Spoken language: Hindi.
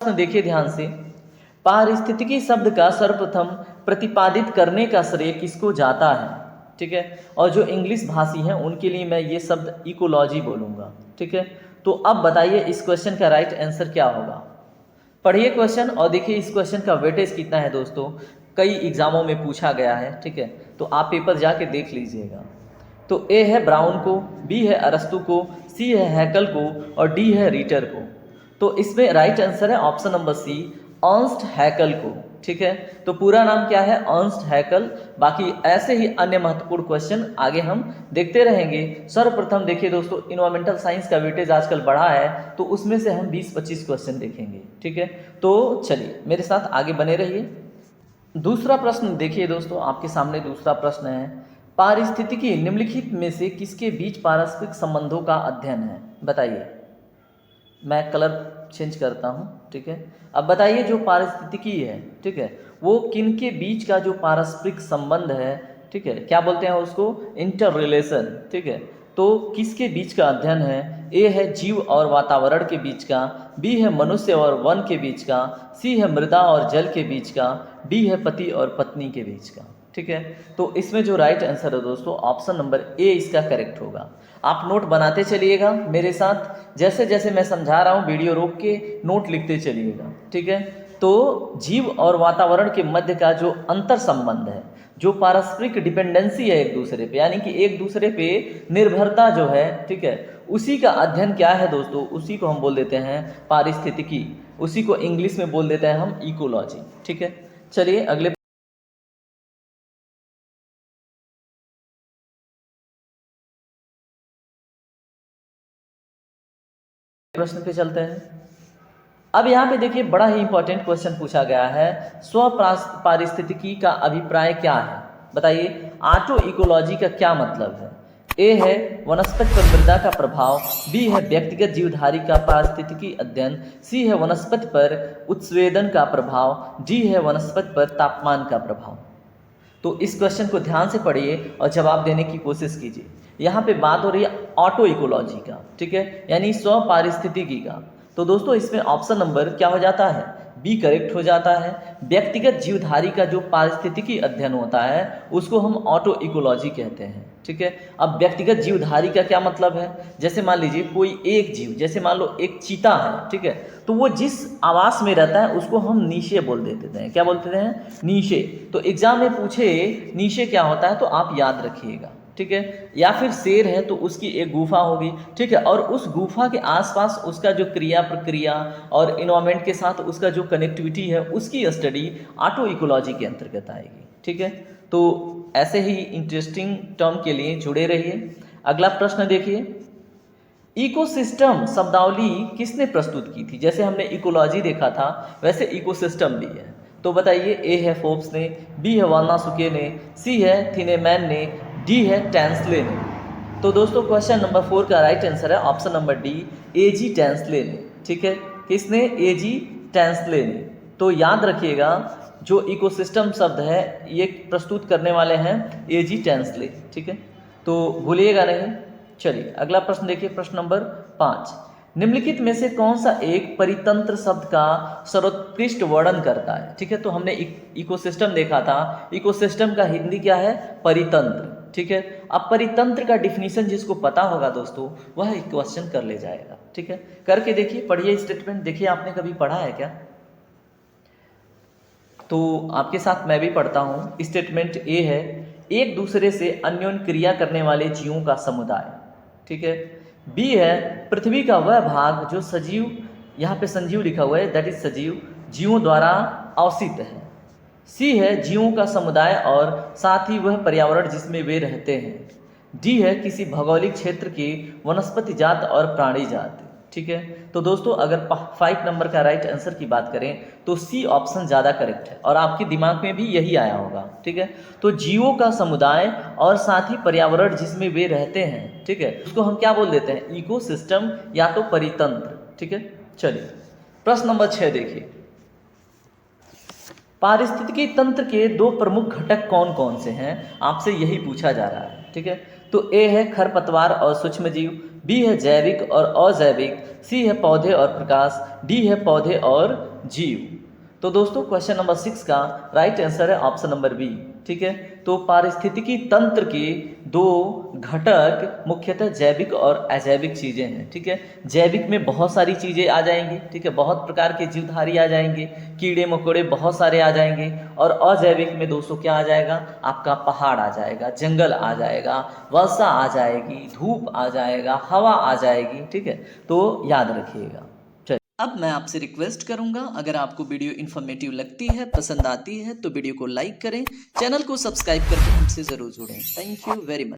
प्रश्न देखिए ध्यान से। पारिस्थितिकी शब्द का सर्वप्रथम प्रतिपादित करने का श्रेय किसको जाता है? ठीक है, और जो इंग्लिश भाषी हैं उनके लिए मैं ये शब्द इकोलॉजी बोलूँगा। ठीक है, तो अब बताइए इस क्वेश्चन का राइट आंसर क्या होगा। पढ़िए क्वेश्चन और देखिए इस क्वेश्चन का वेटेज कितना है दोस्तों। कई एग्जामों में पूछा गया है, ठीक है, तो आप पेपर जाके देख लीजिएगा। तो ए है ब्राउन को, बी है अरस्तु को, सी है हैकल को और डी है रीटर को। तो इसमें राइट आंसर है ऑप्शन नंबर सी, अर्न्स्ट हैकल को। ठीक है, तो पूरा नाम क्या है? अर्न्स्ट हैकल। बाकी ऐसे ही अन्य महत्वपूर्ण क्वेश्चन आगे हम देखते रहेंगे। सर्वप्रथम देखिए दोस्तों, इन्वायरमेंटल साइंस का वेटेज आजकल बढ़ा है, तो उसमें से हम 20-25 क्वेश्चन देखेंगे। ठीक है, तो चलिए मेरे साथ आगे बने रहिए। दूसरा प्रश्न देखिए दोस्तों, आपके सामने दूसरा प्रश्न है, पारिस्थितिकी निम्नलिखित में से किसके बीच पारस्परिक संबंधों का अध्ययन है? बताइए। मैं कलर चेंज करता हूँ। ठीक है, अब बताइए जो पारिस्थितिकी है, ठीक है, वो किन के बीच का जो पारस्परिक संबंध है, ठीक है, क्या बोलते हैं उसको? Inter relation. ठीक है, तो किसके बीच का अध्ययन है? ए है जीव और वातावरण के बीच का, बी है मनुष्य और वन के बीच का, सी है मृदा और जल के बीच का, डी है पति और पत्नी के बीच का। ठीक है, तो इसमें जो राइट आंसर है दोस्तों, ऑप्शन नंबर ए इसका करेक्ट होगा। आप नोट बनाते चलिएगा मेरे साथ, जैसे जैसे मैं समझा रहा हूँ वीडियो रोक के नोट लिखते चलिएगा। ठीक है, तो जीव और वातावरण के मध्य का जो अंतर संबंध है, जो पारस्परिक डिपेंडेंसी है एक दूसरे पे, यानी कि एक दूसरे पे निर्भरता जो है, ठीक है, उसी का अध्ययन क्या है दोस्तों? उसी को हम बोल देते हैं पारिस्थितिकी, उसी को इंग्लिश में बोल देते हैं हम इकोलॉजी। ठीक है, चलिए अगले प्रश्न पे चलते हैं। अब यहाँ पे देखिए बड़ा ही इंपॉर्टेंट क्वेश्चन पूछा गया है, स्व पारिस्थितिकी का अभिप्राय क्या है? बताइए। ऑटो इकोलॉजी का क्या मतलब है? ए है वनस्पति पर मृदा का प्रभाव, बी है व्यक्तिगत जीवधारी का पारिस्थितिकी अध्ययन, सी है वनस्पति पर उत्सवेदन का प्रभाव, डी है वनस्पति पर तापमान का प्रभाव। तो इस क्वेश्चन को ध्यान से पढ़िए और जवाब देने की कोशिश कीजिए। यहाँ पे बात हो रही है ऑटो इकोलॉजी का, ठीक है, यानी स्व पारिस्थितिकी का। तो दोस्तों इसमें ऑप्शन नंबर क्या हो जाता है? बी करेक्ट हो जाता है। व्यक्तिगत जीवधारी का जो पारिस्थितिकी अध्ययन होता है उसको हम ऑटो इकोलॉजी कहते हैं। ठीक है, अब व्यक्तिगत जीवधारी का क्या मतलब है? जैसे मान लीजिए कोई एक जीव, जैसे मान लो एक चीता है, ठीक है, तो वो जिस आवास में रहता है उसको हम नीशे बोल देते हैं। क्या बोलते हैं? नीशे। तो एग्जाम में पूछे नीशे क्या होता है तो आप याद रखिएगा। ठीक है, या फिर शेर है तो उसकी एक गुफा होगी, ठीक है, और उस गुफा के आसपास उसका जो क्रिया प्रक्रिया और इन्वायरमेंट के साथ उसका जो कनेक्टिविटी है उसकी स्टडी ऑटो इकोलॉजी के अंतर्गत आएगी। ठीक है, तो ऐसे ही इंटरेस्टिंग टर्म के लिए जुड़े रहिए। अगला प्रश्न देखिए, इकोसिस्टम शब्दावली किसने प्रस्तुत की थी? जैसे हमने इकोलॉजी देखा था वैसे इकोसिस्टम भी है। तो बताइए। ए है फोर्ब्स ने, बी है वाल्नासुके ने, सी है थिनेमैन ने, डी है टैंसले ने। तो दोस्तों क्वेश्चन नंबर 4 का राइट आंसर है ऑप्शन नंबर डी, ए जी टैंसले ने। ठीक है, किसने? ए जी टैंसले ने। तो याद रखिएगा जो इकोसिस्टम शब्द है ये प्रस्तुत करने वाले हैं ए जी टैंसले। ठीक है, तो भूलिएगा नहीं। चलिए अगला प्रश्न देखिए, प्रश्न नंबर 5, निम्नलिखित में से कौन सा एक परितंत्र शब्द का सर्वोत्कृष्ट वर्णन करता है? ठीक है, तो हमने इकोसिस्टम देखा था, इकोसिस्टम का हिंदी क्या है? परितंत्र। ठीक है, अब परितंत्र का डिफिनीशन जिसको पता होगा दोस्तों वह एक क्वेश्चन कर ले जाएगा। ठीक है, करके देखिए, पढ़िए स्टेटमेंट, देखिए आपने कभी पढ़ा है क्या? तो आपके साथ मैं भी पढ़ता हूँ। स्टेटमेंट ए है, एक दूसरे से अन्योन्य क्रिया करने वाले जीवों का समुदाय। ठीक है, बी है पृथ्वी का वह भाग जो सजीव, यहाँ पे संजीव लिखा हुआ है, दैट इज सजीव, जीवों द्वारा अवसित है। सी है जीवों का समुदाय और साथ ही वह पर्यावरण जिसमें वे रहते हैं। डी है किसी भौगोलिक क्षेत्र की वनस्पति जात और प्राणी जात। ठीक है, तो दोस्तों अगर 5 नंबर का राइट आंसर की बात करें तो सी ऑप्शन ज़्यादा करेक्ट है और आपके दिमाग में भी यही आया होगा। ठीक है, तो जीवों का समुदाय और साथ ही पर्यावरण जिसमें वे रहते हैं, ठीक है, उसको हम क्या बोल देते हैं? इकोसिस्टम या तो परितंत्र। ठीक है, चलिए प्रश्न नंबर 6 देखिए, पारिस्थितिकी तंत्र के 2 प्रमुख घटक कौन कौन से हैं? आपसे यही पूछा जा रहा है। ठीक है, तो ए है खरपतवार और सूक्ष्मजीव, बी है जैविक और अजैविक, सी है पौधे और प्रकाश, डी है पौधे और जीव। तो दोस्तों क्वेश्चन नंबर 6 का राइट आंसर है ऑप्शन नंबर बी। ठीक है, तो पारिस्थितिकी तंत्र के दो घटक मुख्यतः जैविक और अजैविक चीज़ें हैं। ठीक है, जैविक में बहुत सारी चीज़ें आ जाएंगी, ठीक है, बहुत प्रकार के जीवधारी आ जाएंगे, कीड़े मकोड़े बहुत सारे आ जाएंगे। और अजैविक में दोस्तों क्या आ जाएगा, आपका पहाड़ आ जाएगा, जंगल आ जाएगा, वर्षा आ जाएगी, धूप आ जाएगा, हवा आ जाएगी। ठीक है, तो याद रखिएगा। अब मैं आपसे रिक्वेस्ट करूंगा, अगर आपको वीडियो इन्फॉर्मेटिव लगती है, पसंद आती है, तो वीडियो को लाइक करें, चैनल को सब्सक्राइब करके हमसे ज़रूर जुड़ें। Thank you very much.